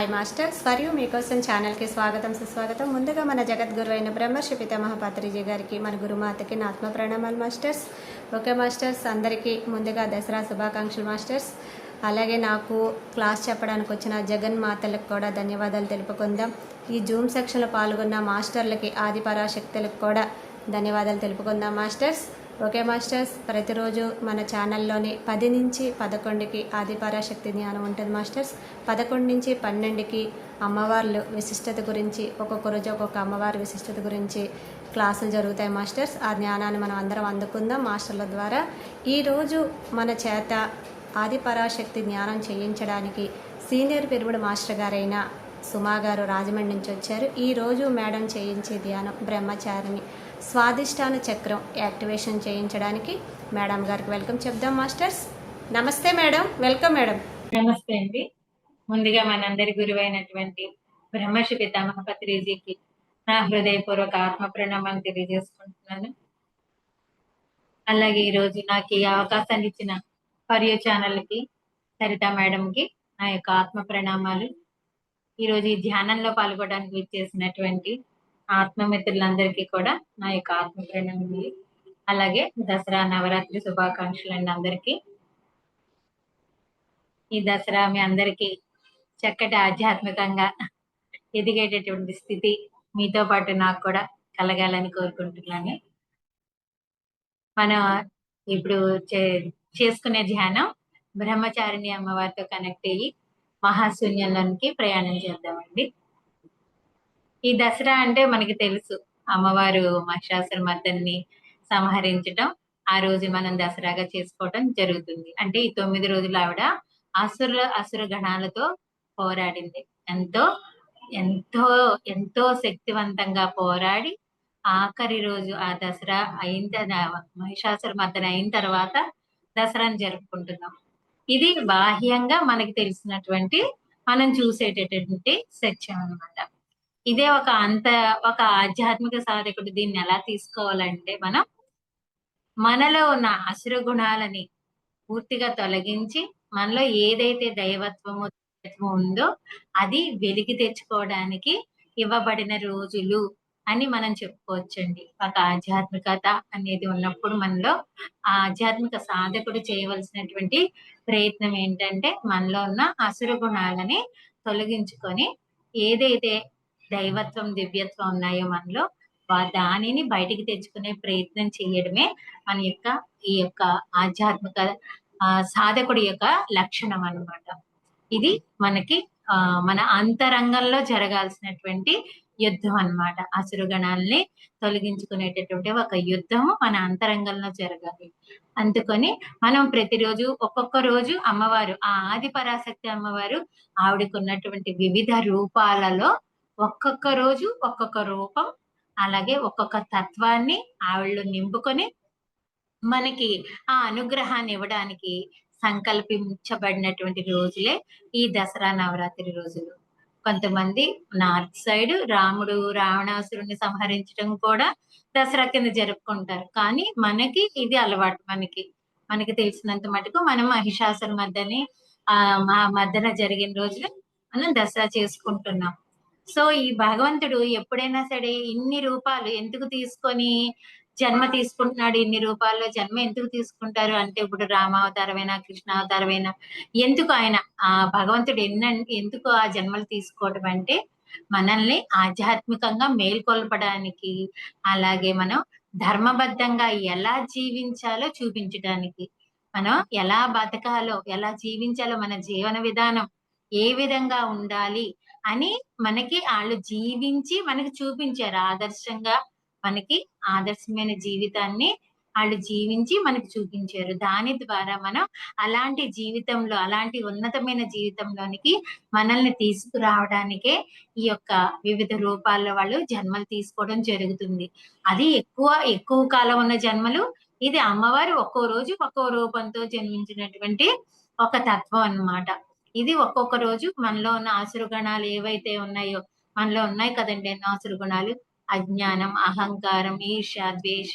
Hi masters for you మీకోసం ఛానల్కి స్వాగతం సుస్వాగతం. ముందుగా మన జగద్గురు అయిన బ్రహ్మర్షి పితామహ పత్రిజీ గారికి, మన గురుమాతకి నా ఆత్మ ప్రణామాలు మాస్టర్స్. ఓకే మాస్టర్స్, అందరికీ ముందుగా దసరా శుభాకాంక్షలు మాస్టర్స్. అలాగే నాకు క్లాస్ చెప్పడానికి వచ్చిన జగన్మాతలకు కూడా ధన్యవాదాలు తెలుపుకుందాం. ఈ జూమ్ సెక్షన్లో పాల్గొన్న మాస్టర్లకి, ఆది పరాశక్తులకు కూడా ధన్యవాదాలు తెలుపుకుందాం మాస్టర్స్. ఓకే మాస్టర్స్, ప్రతిరోజు మన ఛానల్లోని 10 నుంచి 11కి ఆది పరాశక్తి ధ్యానం ఉంటుంది మాస్టర్స్. 11 నుంచి 12కి అమ్మవార్లు విశిష్టత గురించి, ఒక్కొక్క రోజు ఒక్కొక్క అమ్మవారి విశిష్టత గురించి క్లాసులు జరుగుతాయి మాస్టర్స్. ఆ జ్ఞానాన్ని మనం అందరం అందుకుందాం మాస్టర్ల ద్వారా. ఈరోజు మన చేత ఆది పరాశక్తి జ్ఞానం చేయించడానికి సీనియర్ పిరమిడ్ మాస్టర్ గారైన సుమా గారు రాజమండ్రి నుంచి వచ్చారు. ఈరోజు మేడం చేయించే ధ్యానం బ్రహ్మచారిని స్వాదిష్టాన చక్రం యాక్టివేషన్ చేయించడానికి మేడం గారికి వెల్కమ్ చెప్దాం మాస్టర్స్. నమస్తే మేడం, వెల్కమ్ మేడం. నమస్తే అండి. ముందుగా మనందరి గురువైనటువంటి బ్రహ్మర్షి పితామహ పత్రిజీకి నా హృదయపూర్వక ఆత్మ ప్రణామాలు తెలియజేసుకుంటున్నాను. అలాగే ఈరోజు నాకు ఈ అవకాశాన్ని ఇచ్చిన పర్యూ ఛానల్కి, సరిత మేడంకి నా యొక్క ఆత్మ ప్రణామాలు. ఈరోజు ఈ ధ్యానంలో పాల్గొనడానికి విచ్చేసినటువంటి ఆత్మమిత్రులందరికీ కూడా నా యొక్క ఆత్మ ప్రణామాలు. అలాగే దసరా నవరాత్రి శుభాకాంక్షలు అండి అందరికీ. ఈ దసరా మీ అందరికీ చక్కటి ఆధ్యాత్మికంగా ఎదిగేటటువంటి స్థితి మీతో పాటు నాకు కూడా కలగాలని కోరుకుంటున్నాను. మనం ఇప్పుడు చేసుకునే ధ్యానం బ్రహ్మచారిణి అమ్మవారితో కనెక్ట్ అయ్యి మహాశూన్యంలోనికి ప్రయాణం చేద్దామండి. ఈ దసరా అంటే మనకి తెలుసు, అమ్మవారు మహిషాసురమర్దిని సంహరించడం, ఆ రోజు మనం దసరాగా చేసుకోవటం జరుగుతుంది. అంటే ఈ 9 రోజులు ఆవిడ అసుర గణాలతో పోరాడింది. ఎంతో ఎంతో ఎంతో శక్తివంతంగా పోరాడి ఆఖరి రోజు ఆ దసరా మహిషాసురమర్దిని అయిన తర్వాత దసరాను జరుపుకుంటున్నాం. ఇది బాహ్యంగా మనకి తెలిసినటువంటి, మనం చూసేటటువంటి సత్యం అన్నమాట. ఇదే ఒక ఆధ్యాత్మిక సాధకుడు దీన్ని ఎలా తీసుకోవాలంటే, మనలో ఉన్న అసుర గుణాలని పూర్తిగా తొలగించి, మనలో ఏదైతే దైవత్వము ఉందో అది వెలికి తెచ్చుకోవడానికి ఇవ్వబడిన రోజులు అని మనం చెప్పుకోవచ్చండి. ఒక ఆధ్యాత్మికత అనేది ఉన్నప్పుడు మనలో ఆ ఆధ్యాత్మిక సాధకుడు చేయవలసినటువంటి ప్రయత్నం ఏంటంటే, మనలో ఉన్న అసుర గుణాలని తొలగించుకొని ఏదైతే దైవత్వం, దివ్యత్వం ఉన్నాయో మనలో, దానిని బయటికి తెచ్చుకునే ప్రయత్నం చేయడమే మన యొక్క ఈ యొక్క ఆధ్యాత్మిక సాధకుడి యొక్క లక్షణం అన్నమాట. ఇది మనకి మన అంతరంగంలో జరగాల్సినటువంటి యుద్ధం అన్నమాట. అసురగణాలని తొలగించుకునేటటువంటి ఒక యుద్ధము మన అంతరంగంలో జరగాలి. అందుకని మనం ప్రతిరోజు ఒక్కొక్క రోజు అమ్మవారు, ఆ ఆది పరాశక్తి అమ్మవారు ఆవిడకున్నటువంటి వివిధ రూపాలలో ఒక్కొక్క రోజు ఒక్కొక్క రూపం, అలాగే ఒక్కొక్క తత్వాన్ని ఆవిడలో నింపుకొని మనకి ఆ అనుగ్రహాన్ని ఇవ్వడానికి సంకల్పించబడినటువంటి రోజులే ఈ దసరా నవరాత్రి రోజులు. కొంతమంది నార్త్ సైడ్ రాముడు రావణాసురుని సంహరించడం కూడా దసరా కింద జరుపుకుంటారు. కానీ మనకి ఇది అలవాటు. మనకి తెలిసినంత మటుకు మనం మహిషాసురమర్దిని మర్దన జరిగిన రోజులు మనం దసరా చేసుకుంటున్నాం. సో ఈ భగవంతుడు ఎప్పుడైనా సరే ఇన్ని రూపాలు ఎందుకు తీసుకొని జన్మ తీసుకుంటున్నాడు? ఇన్ని రూపాల్లో జన్మ ఎందుకు తీసుకుంటారు అంటే, ఇప్పుడు రామావతారమైనా కృష్ణావతారమైనా ఎందుకు ఆయన ఆ భగవంతుడు ఎందుకు ఆ జన్మలు తీసుకోవడం అంటే, మనల్ని ఆధ్యాత్మికంగా మేల్కొల్పడానికి, అలాగే మనం ధర్మబద్ధంగా ఎలా జీవించాలో చూపించడానికి, మనం ఎలా బతకాలో, ఎలా జీవించాలో, మన జీవన విధానం ఏ విధంగా ఉండాలి అని మనకి వాళ్ళు జీవించి మనకి చూపించారు. ఆదర్శంగా మనకి ఆదర్శమైన జీవితాన్ని వాళ్ళు జీవించి మనకి చూపించారు. దాని ద్వారా మనం అలాంటి జీవితంలో, అలాంటి ఉన్నతమైన జీవితంలోనికి మనల్ని తీసుకురావడానికే ఈ యొక్క వివిధ రూపాల్లో వాళ్ళు జన్మలు తీసుకోవడం జరుగుతుంది. అది ఎక్కువ కాలం ఉన్న జన్మలు. ఇది అమ్మవారు ఒక్కో రోజు ఒక్కో రూపంతో జన్మించినటువంటి ఒక తత్వం అన్నమాట. ఇది ఒక్కొక్క రోజు మనలో ఉన్న ఆసుర గుణాలు ఏవైతే ఉన్నాయో, మనలో ఉన్నాయి కదండి ఎన్నో ఆసుర గుణాలు, అజ్ఞానం, అహంకారం, ఈర్ష్య, ద్వేష,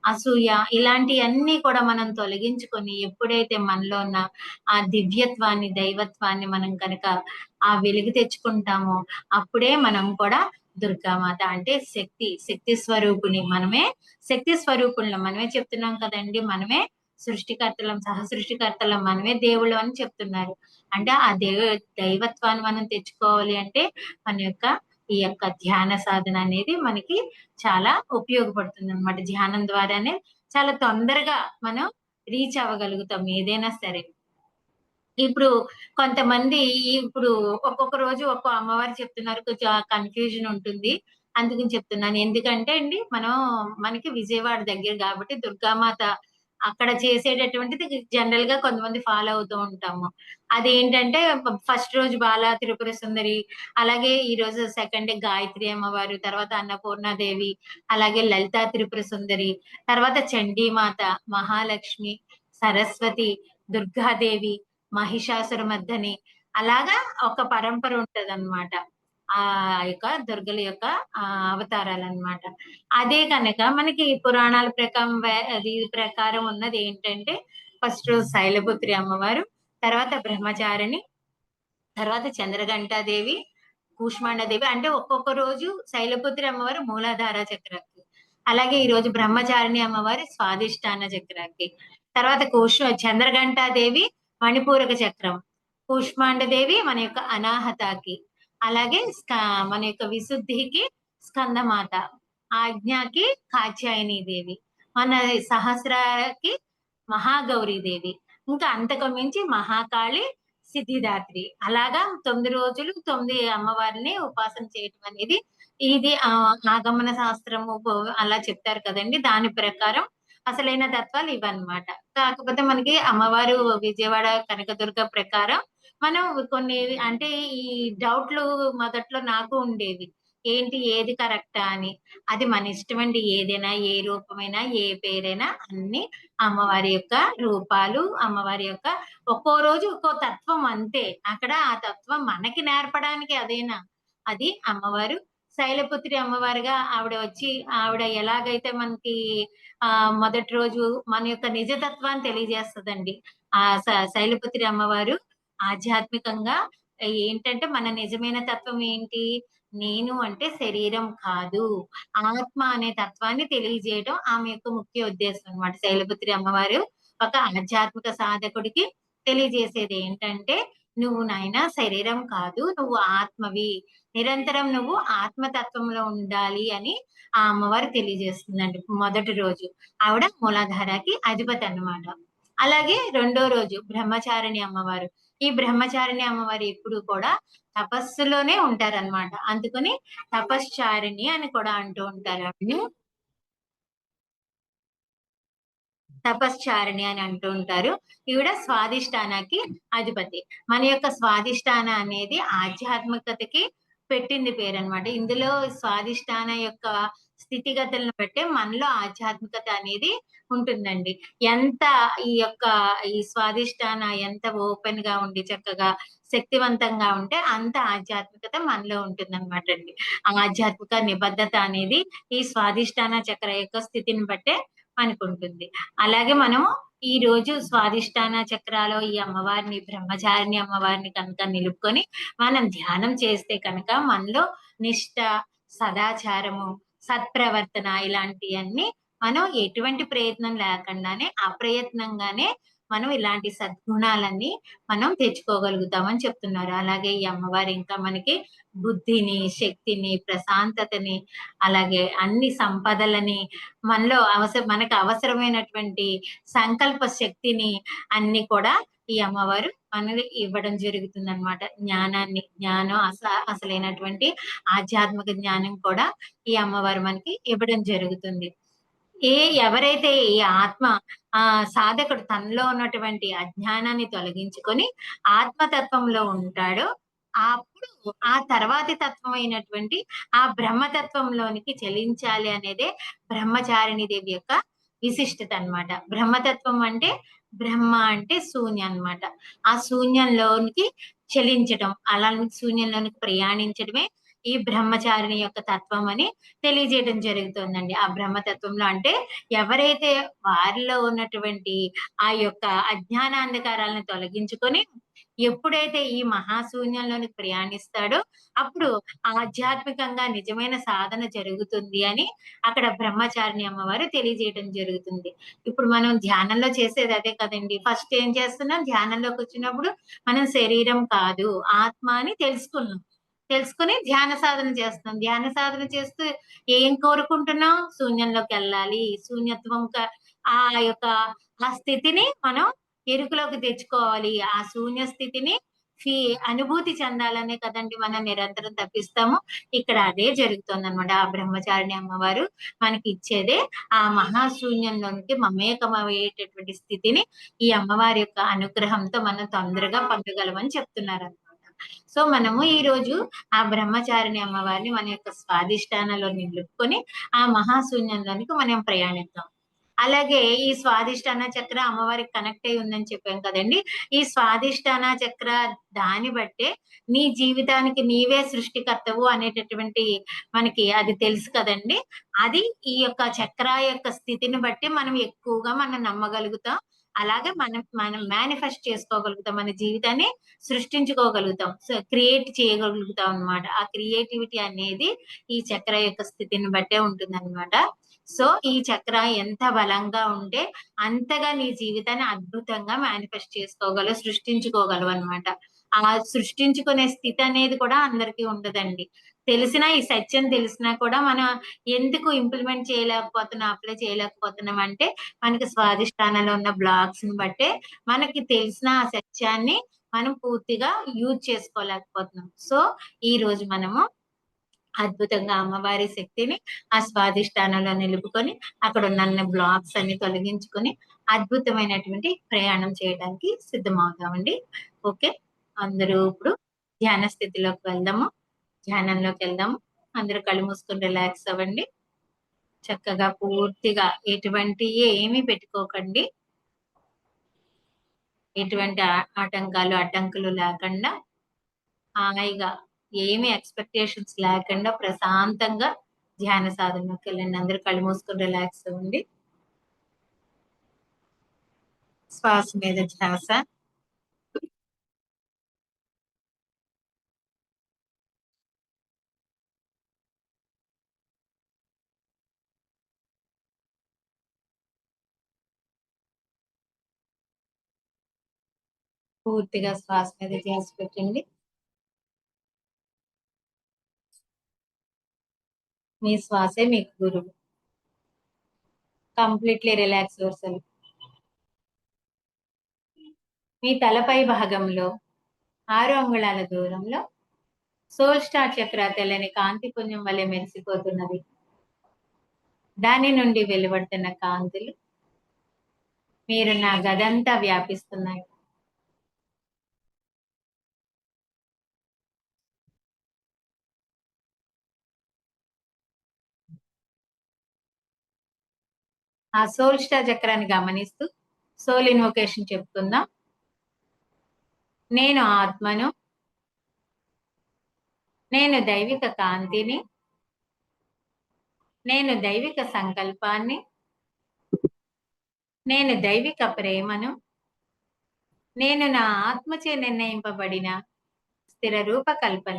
అసూయ ఇలాంటియన్నీ కూడా మనం తొలగించుకొని ఎప్పుడైతే మనలో ఉన్న ఆ దివ్యత్వాన్ని, దైవత్వాన్ని మనం కనుక ఆ వెలుగు తెచ్చుకుంటామో అప్పుడే మనం కూడా దుర్గామాత అంటే శక్తి స్వరూపిణి. మనమే శక్తి స్వరూపులం. మనమే చెప్తున్నాం కదండీ! మనమే సృష్టికర్తలం, సృష్టికర్తలం, మనమే దేవుళ్ళం అని చెప్తున్నారు. అంటే ఆ దైవత్వాన్ని మనం తెచ్చుకోవాలి అంటే మన యొక్క ఈ యొక్క ధ్యాన సాధన అనేది మనకి చాలా ఉపయోగపడుతుందనమాట. ధ్యానం ద్వారానే చాలా తొందరగా మనం రీచ్ అవ్వగలుగుతాం ఏదైనా సరే. ఇప్పుడు కొంతమంది ఇప్పుడు ఒక్కొక్క రోజు ఒక్కో అమ్మవారు చెప్తున్నారు. కొంచెం కన్‌ఫ్యూజన్ ఉంటుంది. అందుకని చెప్తున్నాను. ఎందుకంటే అండి, మనకి విజయవాడ దగ్గర గాబట్టి దుర్గామాత అక్కడ చేసేటటువంటిది జనరల్‌గా కొంతమంది ఫాలో అవుతూ ఉంటాము. అదేంటంటే ఫస్ట్ రోజు బాల త్రిపుర సుందరి, అలాగే ఈరోజు సెకండ్ డే గాయత్రి అమ్మవారు, తర్వాత అన్నపూర్ణాదేవి, అలాగే లలితా త్రిపుర సుందరి, తర్వాత చండీమాత, మహాలక్ష్మి, సరస్వతి, దుర్గాదేవి, మహిషాసురమర్దని అలాగా ఒక పరంపర ఉంటదనమాట. యొక్క దుర్గల యొక్క అవతారాలనమాట. అదే కనుక మనకి పురాణాల అది ప్రకారం ఉన్నదేంటంటే ఫస్ట్ రోజు శైలపుత్రి అమ్మవారు, తర్వాత బ్రహ్మచారిణి, తర్వాత చంద్రఘంటాదేవి, కూష్మాండదేవి అంటే ఒక్కొక్క రోజు శైలపుత్రి అమ్మవారు మూలాధార చక్రాకి. అలాగే ఈరోజు బ్రహ్మచారిణి అమ్మవారి స్వాదిష్టాన చక్రాకి. తర్వాత చంద్రఘంటాదేవి మణిపూరక చక్రం. కూష్మాండదేవి మన యొక్క అనాహతాకి. అలాగే మన యొక్క విశుద్ధికి స్కందమాత. ఆజ్ఞకి కాత్యాయని దేవి. మన సహస్రాకి మహాగౌరీదేవి. ఇంకా అంతకు మించి మహాకాళి, సిద్ధిదాత్రి. అలాగా 9 రోజులు 9 అమ్మవారిని ఉపాసన చేయటం అనేది ఇది ఆగమన శాస్త్రము అలా చెప్తారు కదండీ! దాని ప్రకారం అసలైన తత్వాలు ఇవన్నమాట. కాకపోతే మనకి అమ్మవారు విజయవాడ కనకదుర్గ ప్రకారం మనం కొన్ని అంటే ఈ డౌట్‌లు మొదట్లో నాకు ఉండేవి. ఏంటి ఏది కరెక్టా అని. అది మన ఇష్టమండి. ఏదైనా, ఏ రూపమైనా, ఏ పేరైనా అన్నీ అమ్మవారి యొక్క రూపాలు, అమ్మవారి యొక్క ఒక్కో రోజు ఒక్కో తత్వం అంతే. అక్కడ ఆ తత్వం మనకి నేర్పడానికి అదేనా? అది అమ్మవారు శైలపుత్రి అమ్మవారుగా ఆవిడ ఎలాగైతే మనకి మొదటి రోజు మన యొక్క నిజతత్వాన్ని తెలియజేస్తదండి. ఆ శైలపుత్రి అమ్మవారు ఆధ్యాత్మికంగా ఏంటంటే మన నిజమైన తత్వం ఏంటి? నేను అంటే శరీరం కాదు. ఆత్మ అనే తత్వాన్ని తెలియజేయడం ఆమె యొక్క ముఖ్య ఉద్దేశం అన్నమాట. శైలపుత్రి అమ్మవారు ఒక ఆధ్యాత్మిక సాధకుడికి తెలియజేసేదేంటంటే, "నువ్వు నాయనా శరీరం కాదు. నువ్వు ఆత్మవి. నిరంతరం నువ్వు ఆత్మతత్వంలో ఉండాలి" అని ఆ అమ్మవారు తెలియజేస్తుందండి మొదటి రోజు. ఆవిడ మూలాధారకి అధిపతన్నమాట. అలాగే రెండో రోజు బ్రహ్మచారిణి అమ్మవారు. ఈ బ్రహ్మచారిణి అమ్మవారు ఎప్పుడు కూడా తపస్సులోనే ఉంటారనమాట. అందుకని తపశ్చారిణి అని కూడా అంటూ ఉంటారు ఆవిడని. తపశ్చారిణి అని అంటూ ఉంటారు. ఈవిడ స్వాదిష్టానాకి అధిపతి. మన యొక్క స్వాదిష్టాన అనేది ఆధ్యాత్మికతకి పెట్టింది పేరనమాట. ఇందులో స్వాదిష్టాన యొక్క స్థితిగతులను బట్టే మనలో ఆధ్యాత్మికత అనేది ఉంటుందండి. ఎంత ఈ స్వాదిష్టాన ఎంత ఓపెన్‌గా ఉండి చక్కగా శక్తివంతంగా ఉంటే అంత ఆధ్యాత్మికత మనలో ఉంటుందనమాటండి. ఆధ్యాత్మిక నిబద్ధత అనేది ఈ స్వాదిష్టాన చక్ర యొక్క స్థితిని బట్టే మనకుంటుంది. అలాగే మనము ఈరోజు స్వాదిష్టాన చక్రాలో ఈ అమ్మవారిని, బ్రహ్మచారిణి అమ్మవారిని కనుక నిలుపుకొని మనం ధ్యానం చేస్తే కనుక మనలో నిష్ట, సదాచారము, సత్ప్రవర్తన ఇలాంటియన్నీ మనం ఎటువంటి ప్రయత్నం లేకుండానే అప్రయత్నంగానే మనం ఇలాంటి సద్గుణాలన్నీ మనం తెచ్చుకోగలుగుతామని చెప్తున్నారు. అలాగే ఈ అమ్మవారు ఇంకా మనకి బుద్ధిని, శక్తిని, ప్రశాంతతని, అలాగే అన్ని సంపదలని మనలో మనకు అవసరమైనటువంటి సంకల్ప శక్తిని అన్ని కూడా ఈ అమ్మవారు మనకి ఇవ్వడం జరుగుతుందనమాట. జ్ఞానం అసలైనటువంటి ఆధ్యాత్మిక జ్ఞానం కూడా ఈ అమ్మవారు మనకి ఇవ్వడం జరుగుతుంది. ఎవరైతే ఈ ఆత్మ సాధకుడు తనలో ఉన్నటువంటి అజ్ఞానాన్ని తొలగించుకొని ఆత్మతత్వంలో ఉంటాడో, అప్పుడు ఆ తర్వాతి తత్వమైనటువంటి ఆ బ్రహ్మతత్వంలోనికి చెలించాలి అనేదే బ్రహ్మచారిణి దేవి యొక్క విశిష్టత అన్నమాట. బ్రహ్మతత్వం అంటే బ్రహ్మ అంటే శూన్యం అన్నమాట. ఆ శూన్యంలోనికి చలించటం, అలా శూన్యంలోనికి ప్రయాణించడమే ఈ బ్రహ్మచారిణి యొక్క తత్వం అని తెలియజేయడం జరుగుతుందండి. ఆ బ్రహ్మతత్వంలో అంటే ఎవరైతే వారిలో ఉన్నటువంటి ఆ యొక్క అజ్ఞానాంధకారాలను తొలగించుకొని ఎప్పుడైతే ఈ మహాశూన్యంలోనికి ప్రయాణిస్తాడో అప్పుడు ఆధ్యాత్మికంగా నిజమైన సాధన జరుగుతుంది అని అక్కడ బ్రహ్మచారిణి అమ్మవారు తెలియజేయడం జరుగుతుంది. ఇప్పుడు మనం ధ్యానంలో చేసేది అదే కదండీ! ఫస్ట్ ఏం చేస్తున్నాం, ధ్యానంలోకి వచ్చినప్పుడు మనం శరీరం కాదు, ఆత్మ అని తెలుసుకున్నాం. తెలుసుకొని ధ్యాన సాధన చేస్తున్నాం. ధ్యాన సాధన చేస్తూ ఏం కోరుకుంటున్నాం? శూన్యంలోకెళ్ళాలి. శూన్యత్వం ఆ యొక్క ఆ స్థితిని మనం ఎరుకలోకి తెచ్చుకోవాలి. ఆ శూన్య స్థితిని ఫీ అనుభూతి చెందాలనే కదండీ మనం నిరంతరం తపిస్తాము. ఇక్కడ అదే జరుగుతోందనమాట. ఆ బ్రహ్మచారిణి అమ్మవారు మనకిచ్చేదే ఆ మహాశూన్యంలోనికి మమేకమయ్యేటటువంటి స్థితిని ఈ అమ్మవారి యొక్క అనుగ్రహంతో మనం తొందరగా పొందగలమని చెప్తున్నారనమాట. సో, మనము ఈరోజు ఆ బ్రహ్మచారిణి అమ్మవారిని మన యొక్క స్వాధిష్టానంలో నిలుపుకొని ఆ మహాశూన్యంలోనికి మనం ప్రయాణిద్దాం. అలాగే ఈ స్వాధిష్టాన చక్ర అమ్మవారికి కనెక్ట్ అయ్యి ఉందని చెప్పాం కదండీ! ఈ స్వాధిష్టాన చక్ర దాన్ని బట్టే నీ జీవితానికి నీవే సృష్టికర్తవు అనేటటువంటి మనకి అది తెలుసు కదండీ! అది ఈ యొక్క చక్ర యొక్క స్థితిని బట్టి మనం ఎక్కువగా నమ్మగలుగుతాం. అలాగే మనం మేనిఫెస్ట్ చేసుకోగలుగుతాం. మన జీవితాన్ని సృష్టించుకోగలుగుతాం. సో, క్రియేట్ చేయగలుగుతాం అన్నమాట. ఆ క్రియేటివిటీ అనేది ఈ చక్ర యొక్క స్థితిని బట్టే ఉంటుందన్నమాట. సో, ఈ చక్ర ఎంత బలంగా ఉంటే అంతగా నీ జీవితాన్ని అద్భుతంగా మేనిఫెస్ట్ చేసుకోగలవు, సృష్టించుకోగలవన్నమాట. ఆ సృష్టించుకునే స్థితి అనేది కూడా అందరికీ ఉండదండి. ఈ సత్యం తెలిసినా కూడా మనం ఎందుకు ఇంప్లిమెంట్ చేయలేకపోతున్నాం, అప్లై చేయలేకపోతున్నాం అంటే మనకి స్వాధిష్టానంలో ఉన్న బ్లాక్స్‌ని బట్టే మనకి తెలిసిన ఆ సత్యాన్ని మనం పూర్తిగా యూజ్ చేసుకోలేకపోతున్నాం. సో, ఈరోజు మనము అద్భుతంగా అమ్మవారి శక్తిని ఆ స్వాధిష్టానంలో నిలుపుకొని అక్కడున్న అన్ని బ్లాక్స్ అన్ని తొలగించుకొని అద్భుతమైనటువంటి ప్రయాణం చేయడానికి సిద్ధమవుదామండి. ఓకే. అందరూ ఇప్పుడు ధ్యాన స్థితిలోకి వెళ్దాము. ధ్యానంలోకెళ్దాము. అందరూ కళ్ళు మూసుకొని రిలాక్స్ అవ్వండి. చక్కగా పూర్తిగా ఏమీ పెట్టుకోకండి. ఎటువంటి ఆటంకాలు, అడ్డంకులు లేకుండా హాయిగా ఏమి ఎక్స్‌పెక్టేషన్స్ లేకుండా ప్రశాంతంగా ధ్యాన సాధనలోకెళ్ళండి. అందరూ కళ్ళు మూసుకొని రిలాక్స్ అవ్వండి. శ్వాస మీద ధ్యాస. పూర్తిగా శ్వాస మీద ధ్యాస పెట్టండి. మీ శ్వాసే మీకు గురువు. Completely relax yourself. మీ తలపై భాగంలో 6 అంగుళాల దూరంలో సోల్ స్టార్ చక్ర తెల్లని కాంతి పుంజం వలె మెరిసిపోతున్నది. దాని నుండి వెలువడుతున్న కాంతులు మీరున్న గదంతా వ్యాపిస్తున్నాయి. ఆ సోల్ స్టార్ చక్రాన్ని గమనిస్తూ సోల్ ఇన్వొకేషన్ చెప్పుకుందాం. నేను ఆత్మను. నేను దైవిక కాంతిని. నేను దైవిక సంకల్పాన్ని. నేను దైవిక ప్రేమను. నేను నా ఆత్మచే నిర్ణయింపబడిన స్థిర రూపకల్పన.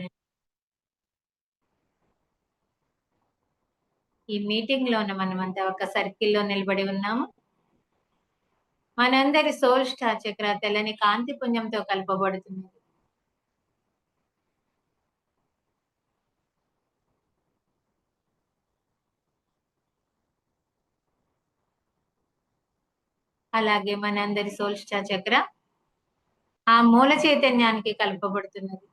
ఈ మీటింగ్‌లోన మనమంతా ఒక సర్కిల్‌లో నిలబడి ఉన్నాము. మనందరి సోల్ స్టార్ చక్ర తెల్లని కాంతి పుంజంతో కలపబడుతున్నది. అలాగే మనందరి సోల్ స్టార్ చక్ర ఆ మూల చైతన్యానికి కలపబడుతున్నది.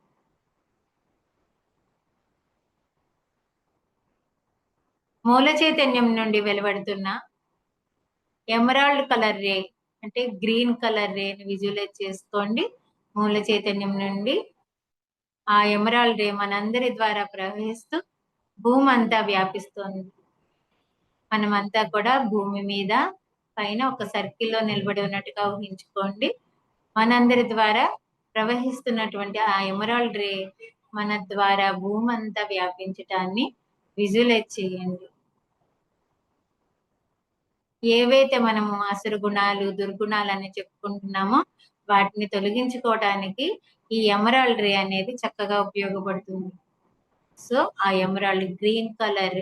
మూల చైతన్యం నుండి వెలువడుతున్న ఎమరాల్డ్ కలర్ రే అంటే గ్రీన్ కలర్ రేని విజువలైజ్ చేసుకోండి. మూల చైతన్యం నుండి ఆ ఎమరాల్డ్ రే మనందరి ద్వారా ప్రవహిస్తూ భూమంతా వ్యాపిస్తోంది. మనమంతా కూడా భూమి మీద పైన ఒక సర్కిల్‌లో నిలబడి ఉన్నట్టుగా ఊహించుకోండి. మనందరి ద్వారా ప్రవహిస్తున్నటువంటి ఆ ఎమరాల్డ్ రే మన ద్వారా భూమంతా వ్యాపించటాన్ని విజువలైజ్ చేయండి. ఏవైతే మనము అసురు గుణాలు, దుర్గుణాలని చెప్పుకుంటున్నామో వాటిని తొలగించుకోవటానికి ఈ ఎమరాల్డ్ రే అనేది చక్కగా ఉపయోగపడుతుంది. సో, ఆ ఎమరాల్డ్ గ్రీన్ కలర్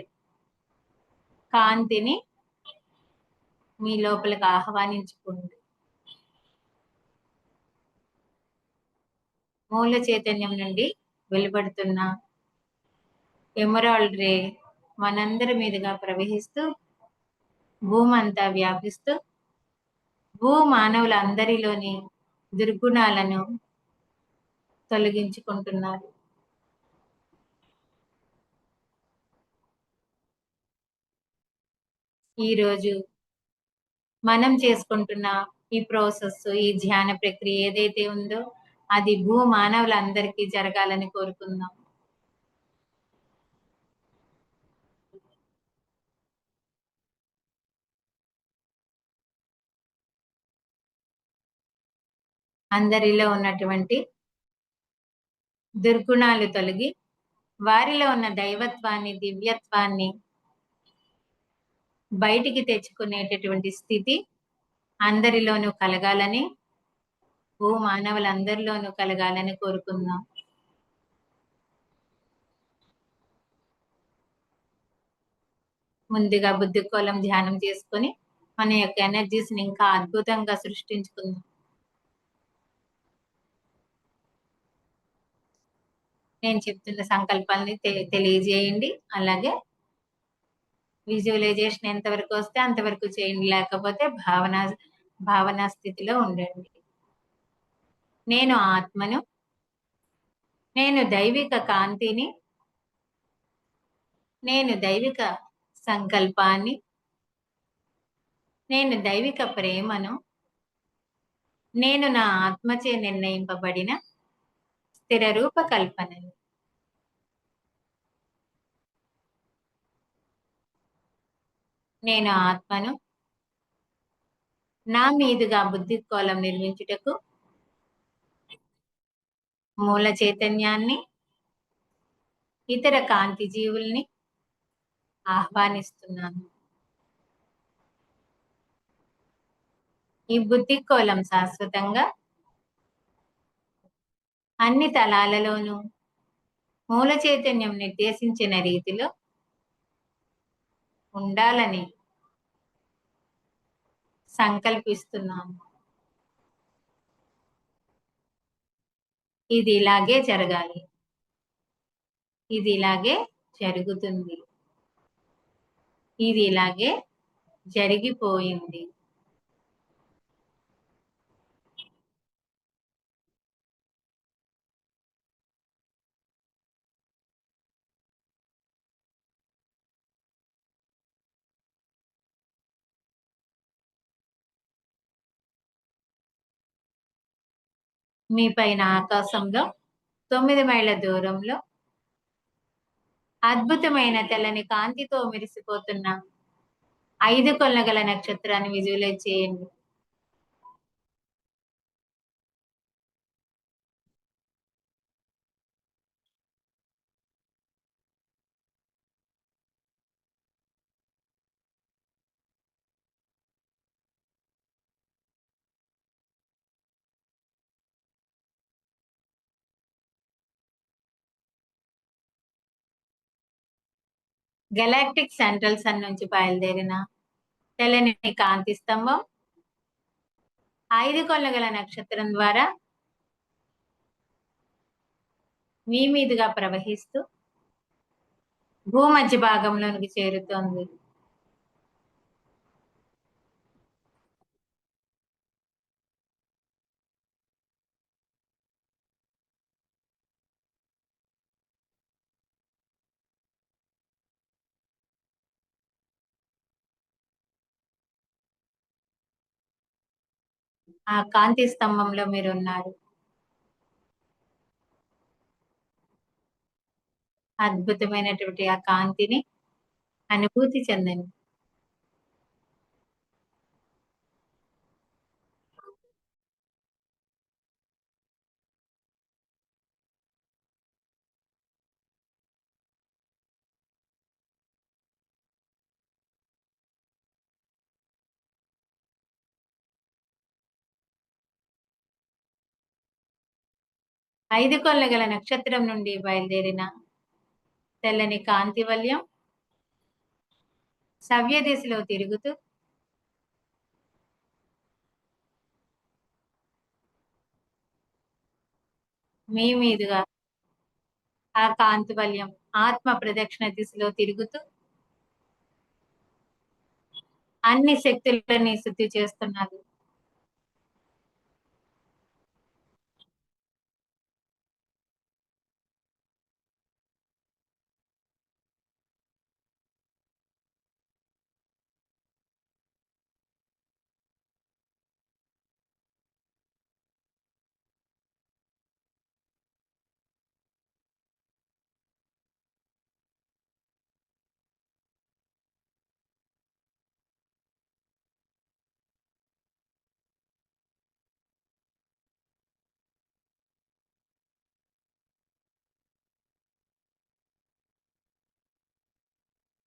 కాంతిని మీ లోపలికి ఆహ్వానించుకోండి. మూల చైతన్యం నుండి వెలువడుతున్న ఎమరాల్డ్ రే మనందరి మీదుగా ప్రవహిస్తూ భూమంతా వ్యాపిస్తూ మానవులందరిలోని దుర్గుణాలను తొలగించుకుంటున్నారు. ఈరోజు మనం చేసుకుంటున్న ఈ ప్రాసెస్, ఈ ధ్యాన ప్రక్రియ ఏదైతే ఉందో అది మానవులందరికీ జరగాలని కోరుకుందాం. అందరిలో ఉన్నటువంటి దుర్గుణాలు తొలగి వారిలో ఉన్న దైవత్వాన్ని, దివ్యత్వాన్ని బయటికి తెచ్చుకునేటటువంటి స్థితి అందరిలోనూ కలగాలని, మానవులందరిలోనూ కలగాలని కోరుకుందాం. ముందుగా బుద్ధి కోలం ధ్యానం చేసుకొని మన యొక్క ఎనర్జీస్ ని ఇంకా అద్భుతంగా సృష్టించుకుందాం. నేను చెప్తున్న సంకల్పాలని తెలియజేయండి. అలాగే విజువలైజేషన్ ఎంతవరకు వస్తే అంతవరకు చేయండి. లేకపోతే భావనా స్థితిలో ఉండండి. నేను ఆత్మను, నేను దైవిక కాంతిని, నేను దైవిక సంకల్పాన్ని, నేను దైవిక ప్రేమను, నేను నా ఆత్మచే నిర్ణయింపబడిన స్థిర రూప కల్పనని. నేను ఆత్మను నా మీదుగా బుద్ధి కోలం నిర్మించుటకు మూల చైతన్యాన్ని, ఇతర కాంతి జీవుల్ని ఆహ్వానిస్తున్నాను. ఈ బుద్ధి కోలం శాశ్వతంగా అన్ని తలాలలోనూ మూల చైతన్యం నిర్దేశించిన రీతిలో ఉండాలని సంకల్పిస్తున్నాను. ఇది ఇలాగే జరగాలి. ఇది ఇలాగే జరుగుతుంది. ఇది ఇలాగే జరిగిపోయింది. మీ పైన ఆకాశంలో 9 మైళ్ళ దూరంలో అద్భుతమైన తెల్లని కాంతితో మెరిసిపోతున్న 5 కొలగల నక్షత్రాన్ని విజువలైజ్ చేయండి. గెలాక్టిక్ సెంట్రల్ సన్ నుంచి బయలుదేరిన తెల్లని కాంతి స్తంభం 5 కొలగల నక్షత్రం ద్వారా మీ మీదుగా ప్రవహిస్తూ భూమధ్య భాగంలోనికి చేరుతోంది. ఆ కాంతి స్తంభంలో మీరున్నారు. అద్భుతమైనటువంటి ఆ కాంతిని అనుభూతి చెందండి. 5 కొనలు గల నక్షత్రం నుండి బయలుదేరిన తెల్లని కాంతివల్యం సవ్య దిశలో తిరుగుతూ మీ మీదుగా ఆ కాంతివల్యం ఆత్మ ప్రదక్షిణ దిశలో తిరుగుతూ అన్ని శక్తులని శుద్ధి చేస్తున్నది.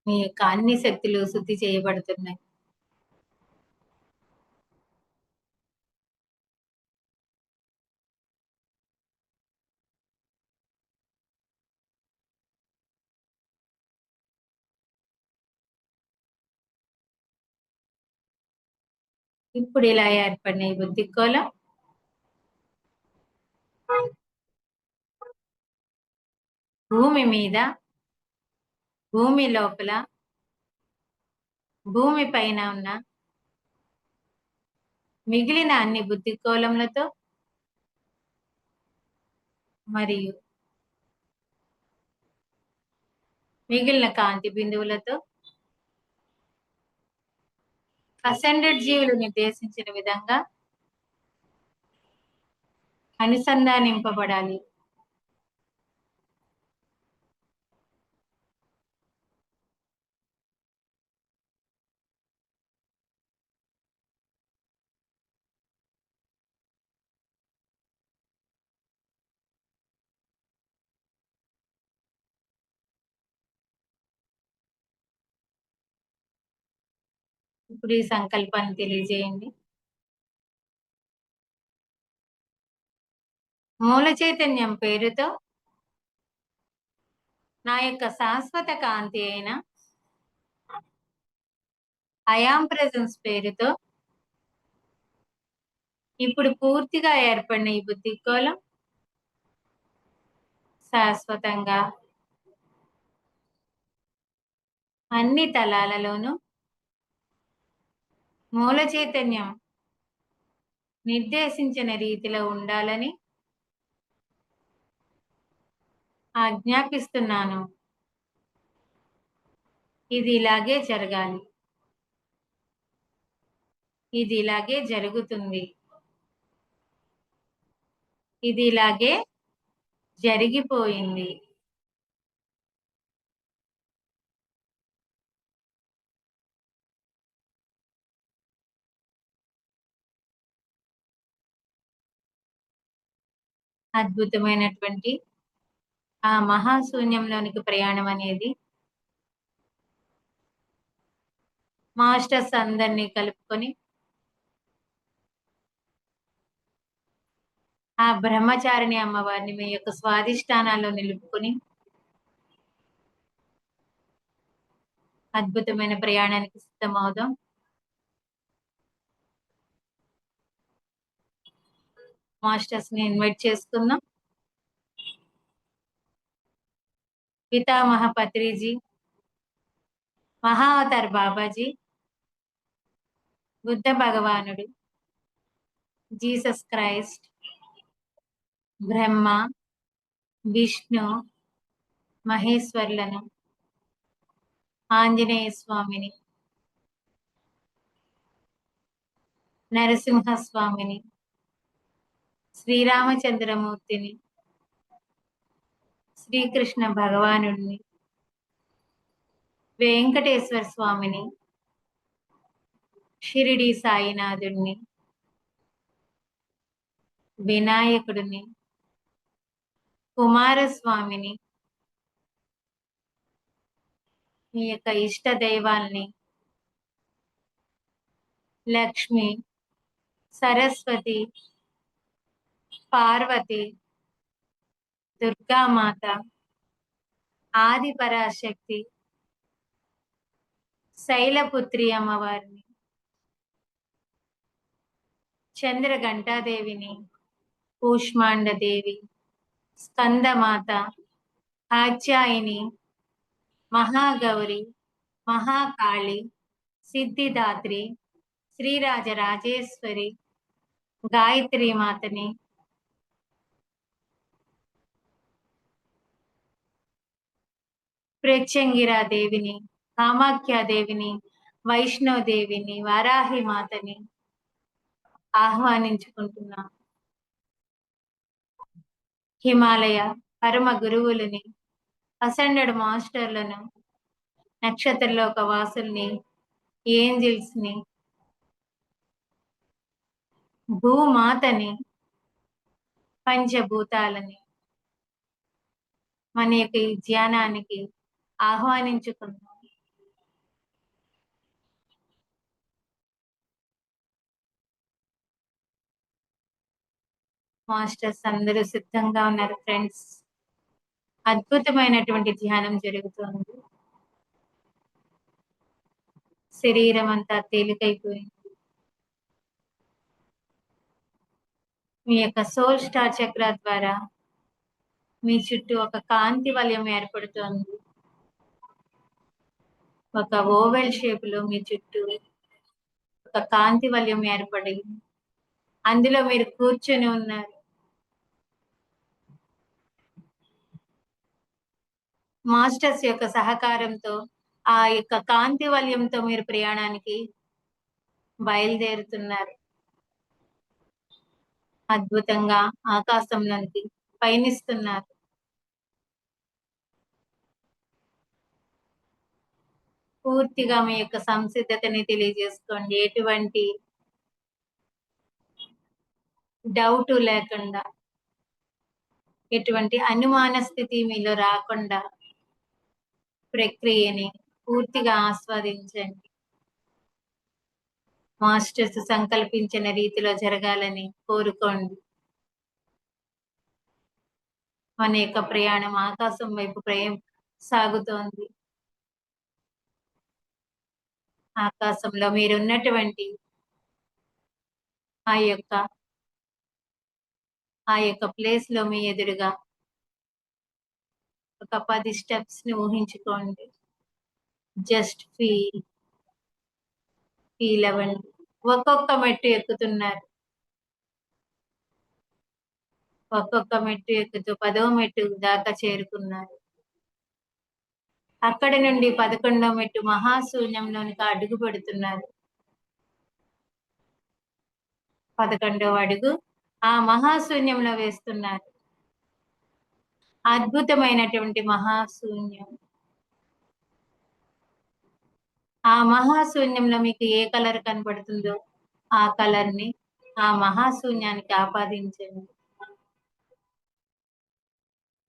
మీ యొక్క అన్ని శక్తులు శుద్ధి చేయబడుతున్నాయి. ఇప్పుడు ఇలా ఏర్పడిన ఈ బుద్ధి కోలం భూమి మీద, భూమి లోపల, భూమి పైన ఉన్న మిగిలిన అన్ని బుద్ధి కోలములతో మరియు మిగిలిన కాంతి బిందువులతో అసెండెడ్ జీవులు నిర్దేశించిన విధంగా అనుసంధానింపబడాలి. ఇప్పుడు ఈ సంకల్పాన్ని తెలియజేయండి. మూల చైతన్యం పేరుతో నా యొక్క శాశ్వత కాంతి అయిన ఐయామ్ ప్రెజెన్స్ పేరుతో ఇప్పుడు పూర్తిగా ఏర్పడిన ఈ బుద్ధి కోలం శాశ్వతంగా అన్ని తలాలలోనూ మూల చైతన్యం నిర్దేశించిన రీతిలో ఉండాలని ఆజ్ఞాపిస్తున్నాను. ఇది ఇలాగే జరగాలి. ఇది ఇలాగే జరుగుతుంది. ఇది ఇలాగే జరిగిపోయింది. అద్భుతమైనటువంటి ఆ మహాశూన్యంలోనికి ప్రయాణం అనేది మాస్టర్స్ అందరినీ కలుపుకొని ఆ బ్రహ్మచారిణి అమ్మవారిని మీ యొక్క స్వాధిష్టానాల్లో నిలుపుకొని అద్భుతమైన ప్రయాణానికి సిద్ధమవుదాం. మాస్టర్స్ ని ఇన్వైట్ చేసుకుందాం. పితామహ పత్రిజీ, మహావతార్ బాబాజీ, బుద్ధ భగవానుడు, జీసస్ క్రైస్ట్, బ్రహ్మ, విష్ణు, మహేశ్వర్లను, ఆంజనేయ స్వామిని, నరసింహ స్వామిని, శ్రీరామచంద్రమూర్తిని, శ్రీకృష్ణ భగవానుడిని, వెంకటేశ్వర స్వామిని, షిరిడి సాయినాథుడిని, వినాయకుడిని, కుమారస్వామిని, మీ యొక్క ఇష్ట దైవాల్ని, లక్ష్మి, సరస్వతి, పార్వతి, దుర్గామాత, ఆది పరాశక్తి, శైలపుత్రి అమ్మవారిని, చంద్ర ఘంటాదేవిని, కూష్మాండదేవి, స్కందమాత, కాత్యాయిని, మహాగౌరి, మహాకాళి, సిద్ధిదాత్రి, శ్రీరాజరాజేశ్వరి, గాయత్రి మాతని, దేవిని, కామాఖ్యాదేవిని, వైష్ణోదేవిని, వారాహి మాతని ఆహ్వానించుకుంటున్నాం. హిమాలయ పరమ గురువులని, అసెండెడ్ మాస్టర్లను, నక్షత్రలోక వాసుల్ని, ఏంజిల్స్ ని, భూమాతని, పంచభూతాలని మన యొక్క ఈ ధ్యానానికి ఆహ్వానించుకున్నాం. మాస్టర్స్ అందరూ సిద్ధంగా ఉన్నారు ఫ్రెండ్స్. అద్భుతమైనటువంటి ధ్యానం జరుగుతోంది. శరీరం అంతా తేలికైపోయింది. మీ యొక్క సోల్ స్టార్ చక్ర ద్వారా మీ చుట్టూ ఒక కాంతి వలయం ఏర్పడుతోంది. ఒక ఓవెల్ షేప్ లో మీ చుట్టూ ఒక కాంతి వలయం ఏర్పడి అందులో మీరు కూర్చొని ఉన్నారు. మాస్టర్స్ యొక్క సహకారంతో ఆ యొక్క కాంతి వలయంతో మీరు ప్రయాణానికి బయలుదేరుతున్నారు. అద్భుతంగా ఆకాశంలోనికి పయనిస్తున్నారు. పూర్తిగా మీ యొక్క సంసిద్ధతని తెలియజేసుకోండి. ఎటువంటి డౌట్ లేకుండా, ఎటువంటి అనుమాన స్థితి మీలో రాకుండా ప్రక్రియని పూర్తిగా ఆస్వాదించండి. మాస్టర్స్ సంకల్పించిన రీతిలో జరగాలని కోరుకోండి. మన యొక్క ప్రయాణం ఆకాశం వైపు సాగుతోంది. ఆకాశంలో మీరున్నటువంటి ఆ యొక్క ప్లేస్ లో మీ ఎదురుగా ఒక 10 స్టెప్స్ ని ఊహించుకోండి. జస్ట్ ఫీల్ అవ్వండి. ఒక్కొక్క మెట్టు ఎక్కుతున్నారు. ఒక్కొక్క మెట్టు ఎక్కుతూ 10వ మెట్టు దాకా చేరుకున్నారు. అక్కడి నుండి 11వ మెట్టు మహాశూన్యంలోనికి అడుగు పెడుతున్నారు. 11వ అడుగు ఆ మహాశూన్యంలో వేస్తున్నారు. అద్భుతమైనటువంటి మహాశూన్యం. ఆ మహాశూన్యంలో మీకు ఏ కలర్ కనపడుతుందో ఆ కలర్ ని ఆ మహాశూన్యానికి ఆపాదించండి.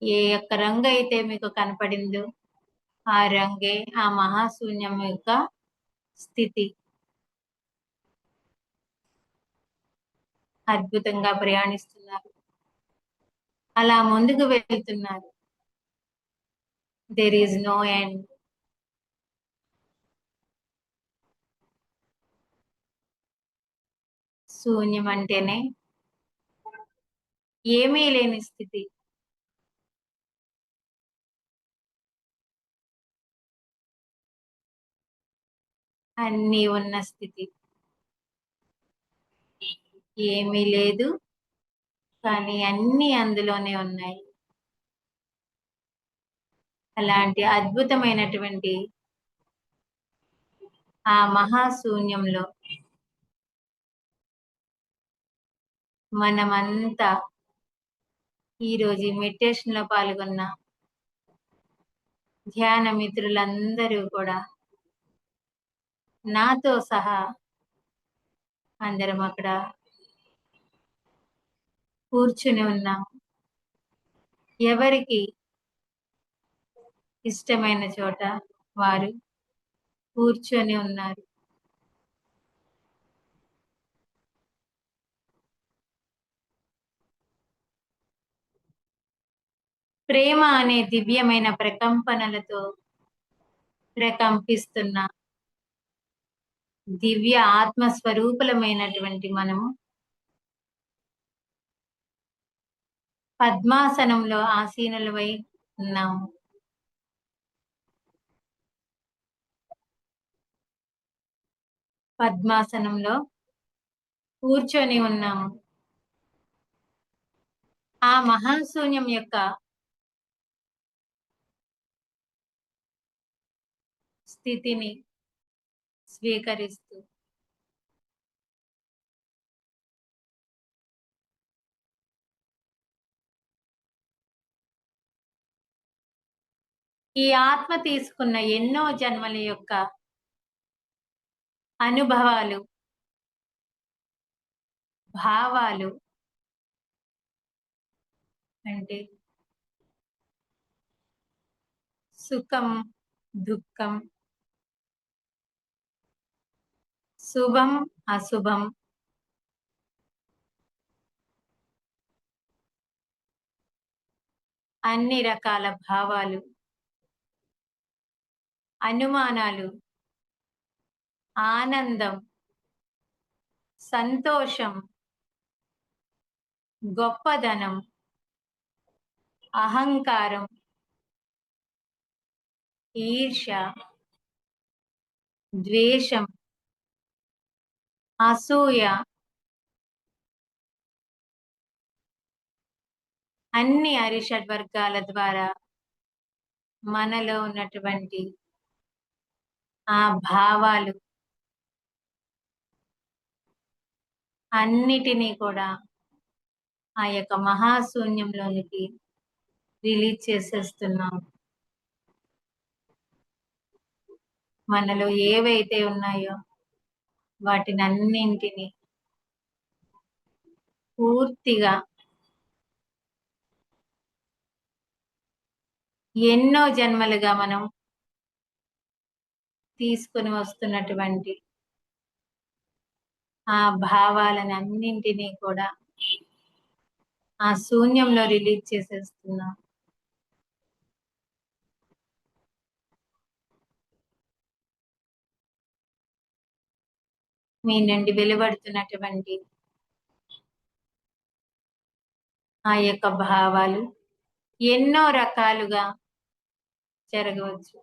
ఏ యొక్క రంగు అయితే మీకు కనపడిందో ఆ రంగే ఆ మహాశూన్యం యొక్క స్థితి. అద్భుతంగా ప్రయాణిస్తున్నారు. అలా ముందుకు వెళ్తున్నారు. There is no end. శూన్యం అంటేనే ఏమీ లేని స్థితి. అన్నీ ఉన్న స్థితి. ఏమీ లేదు కానీ అన్నీ అందులోనే ఉన్నాయి. అలాంటి అద్భుతమైనటువంటి ఆ మహాశూన్యంలో మనమంతా ఈరోజు ఈ మెడిటేషన్ లో పాల్గొన్న ధ్యాన మిత్రులందరూ కూడా నాతో సహా అందరం అక్కడ కూర్చుని ఉన్నాం. ఎవరికి ఇష్టమైన చోట వారు కూర్చొని ఉన్నారు. ప్రేమ అనే దివ్యమైన ప్రకంపనలతో ప్రకంపిస్తున్న దివ్య ఆత్మ స్వరూపులమైనటువంటి మనము పద్మాసనంలో ఆసీనులమై ఉన్నాము. పద్మాసనంలో కూర్చొని ఉన్నాము. ఆ మహాశూన్యం యొక్క స్థితిని స్వీకరిస్తూ ఈ ఆత్మ తీసుకున్న ఎన్నో జన్మల యొక్క అనుభవాలు, భావాలు అంటే సుఖం, దుఃఖం, శుభం, అశుభం, అన్ని రకాల భావాలు, అనుమానాలు, ఆనందం, సంతోషం, గొప్పదనం, అహంకారం, ఈర్ష్య, ద్వేషం, అసూయ, అన్ని అరిషడ్ వర్గాల ద్వారా మనలో ఉన్నటువంటి ఆ భావాలు అన్నిటినీ కూడా ఆ యొక్క మహాశూన్యంలోనికి రిలీజ్ చేసేస్తున్నాం. మనలో ఏవైతే ఉన్నాయో వాటిని అన్నింటినీ పూర్తిగా ఎన్నో జన్మలుగా మనం తీసుకొని వస్తున్నటువంటి ఆ భావాలను అన్నింటినీ కూడా ఆ శూన్యంలో రిలీజ్ చేసేస్తున్నాం. మీ నుండి వెలువడుతున్నటువంటి ఆ యొక్క భావాలు ఎన్నో రకాలుగా జరగవచ్చు.